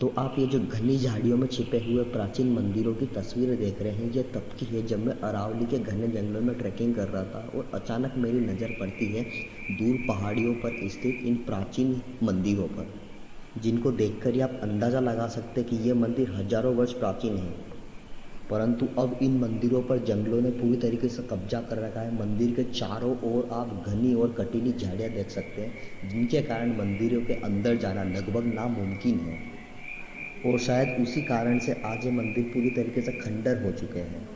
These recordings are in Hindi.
तो आप ये जो घनी झाड़ियों में छिपे हुए प्राचीन मंदिरों की तस्वीरें देख रहे हैं, ये तब की है जब मैं अरावली के घने जंगलों में ट्रैकिंग कर रहा था और अचानक मेरी नज़र पड़ती है दूर पहाड़ियों पर स्थित इन प्राचीन मंदिरों पर, जिनको देखकर ही आप अंदाज़ा लगा सकते हैं कि ये मंदिर हजारों वर्ष प्राचीन है। परंतु अब इन मंदिरों पर जंगलों ने पूरी तरीके से कब्जा कर रखा है। मंदिर के चारों ओर आप घनी और कटीली झाड़ियाँ देख सकते हैं, जिनके कारण मंदिरों के अंदर जाना लगभग नामुमकिन है। और शायद उसी कारण से आज ये मंदिर पूरी तरीके से खंडर हो चुके हैं।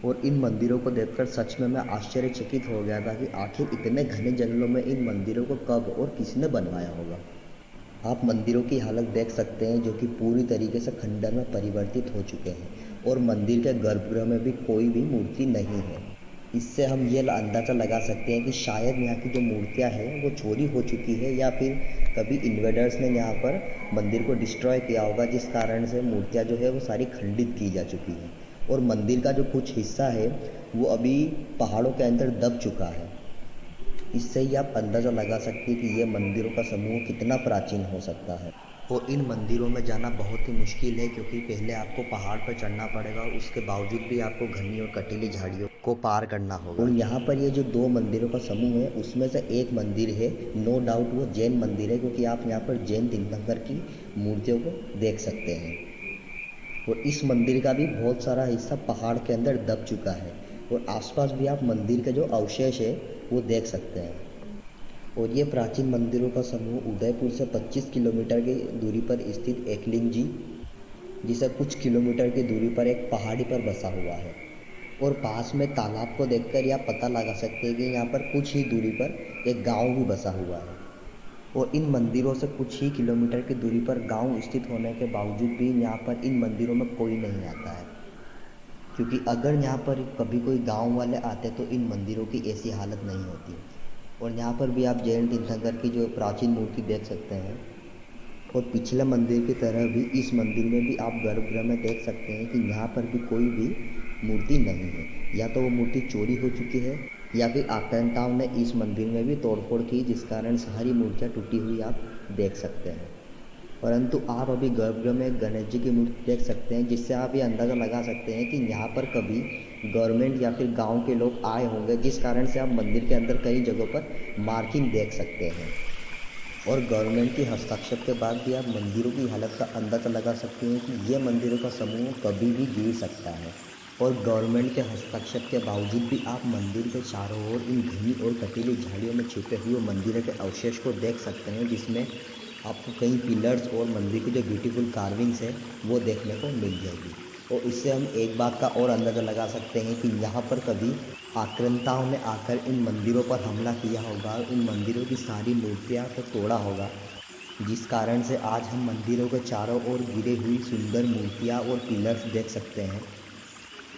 और इन मंदिरों को देखकर सच में मैं आश्चर्यचकित हो गया था कि आखिर इतने घने जंगलों में इन मंदिरों को कब और किसने बनवाया होगा। आप मंदिरों की हालत देख सकते हैं, जो कि पूरी तरीके से खंडर में परिवर्तित हो चुके हैं और मंदिर के गर्भगृह में भी कोई भी मूर्ति नहीं है। इससे हम ये अंदाज़ा लगा सकते हैं कि शायद यहाँ की जो मूर्तियाँ हैं वो चोरी हो चुकी है, या फिर कभी इन्वेडर्स ने यहाँ पर मंदिर को डिस्ट्रॉय किया होगा, जिस कारण से मूर्तियाँ जो है वो सारी खंडित की जा चुकी हैं। और मंदिर का जो कुछ हिस्सा है वो अभी पहाड़ों के अंदर दब चुका है। इससे ही आप अंदाज़ा लगा सकते हैं कि ये मंदिरों का समूह कितना प्राचीन हो सकता है। और इन मंदिरों में जाना बहुत ही मुश्किल है, क्योंकि पहले आपको पहाड़ पर चढ़ना पड़ेगा और उसके बावजूद भी आपको घनी और कटीली झाड़ियों को पार करना होगा। और यहाँ पर ये जो दो मंदिरों का समूह है, उसमें से एक मंदिर है, नो डाउट वो जैन मंदिर है, क्योंकि आप यहाँ पर जैन तीर्थंकर की मूर्तियों को देख सकते हैं। और इस मंदिर का भी बहुत सारा हिस्सा पहाड़ के अंदर दब चुका है और आसपास भी आप मंदिर के जो अवशेष है वो देख सकते हैं। और ये प्राचीन मंदिरों का समूह उदयपुर से 25 किलोमीटर की दूरी पर स्थित एकलिंगजी, जिसे कुछ किलोमीटर की दूरी पर एक पहाड़ी पर बसा हुआ है। और पास में तालाब को देखकर यह पता लगा सकते हैं कि यहाँ पर कुछ ही दूरी पर एक गांव भी बसा हुआ है। और इन मंदिरों से कुछ ही किलोमीटर की दूरी पर गांव स्थित होने के बावजूद भी यहाँ पर इन मंदिरों में कोई नहीं आता है, क्योंकि अगर यहाँ पर कभी कोई गांव वाले आते तो इन मंदिरों की ऐसी हालत नहीं होती। और यहाँ पर भी आप जैन तीर्थंकर की जो प्राचीन मूर्ति देख सकते हैं। और पिछले मंदिर की तरह भी इस मंदिर में भी आप गर्भगृह में देख सकते हैं कि यहाँ पर भी कोई भी मूर्ति नहीं है। या तो वो मूर्ति चोरी हो चुकी है, या फिर आक्रांताओं ने इस मंदिर में भी तोड़फोड़ की, जिस कारण सारी मूर्तियाँ टूटी हुई आप देख सकते हैं। परंतु आप अभी गर्भगृह में गणेश जी की मूर्ति देख सकते हैं, जिससे आप ये अंदाज़ा लगा सकते हैं कि यहाँ पर कभी गवर्नमेंट या फिर गांव के लोग आए होंगे, जिस कारण से आप मंदिर के अंदर कई जगहों पर मार्किंग देख सकते हैं। और गवर्नमेंट की हस्तक्षेप के बाद भी आप मंदिरों की हालत का अंदाज़ा लगा सकते हैं कि ये मंदिरों का समूह कभी भी गिर सकता है। और गवर्नमेंट के हस्तक्षेप के बावजूद भी आप मंदिर के चारों ओर इन घनी और कटीली झाड़ियों में छिपे हुए मंदिर के अवशेष को देख सकते हैं, जिसमें आपको कई पिलर्स और मंदिर की जो ब्यूटीफुल कार्विंग्स है वो देखने को मिल जाएगी। और इससे हम एक बात का और अंदाज़ा लगा सकते हैं कि यहाँ पर कभी आक्रांताओं ने आकर इन मंदिरों पर हमला किया होगा, इन मंदिरों की सारी मूर्तियाँ को तोड़ा होगा, जिस कारण से आज हम मंदिरों के चारों ओर गिरी हुई सुंदर मूर्तियाँ और पिलर्स देख सकते हैं।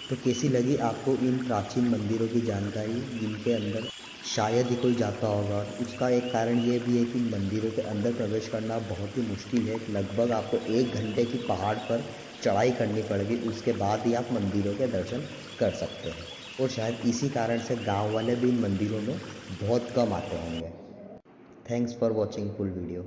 तो कैसी लगी आपको इन प्राचीन मंदिरों की जानकारी, जिनके अंदर शायद ही कोई जाता होगा। उसका एक कारण ये भी है कि मंदिरों के अंदर प्रवेश करना बहुत ही मुश्किल है। लगभग आपको 1 घंटे की पहाड़ पर चढ़ाई करनी पड़ेगी, उसके बाद ही आप मंदिरों के दर्शन कर सकते हैं। और शायद इसी कारण से गांव वाले भी इन मंदिरों में बहुत कम आते होंगे। Thanks for watching full video.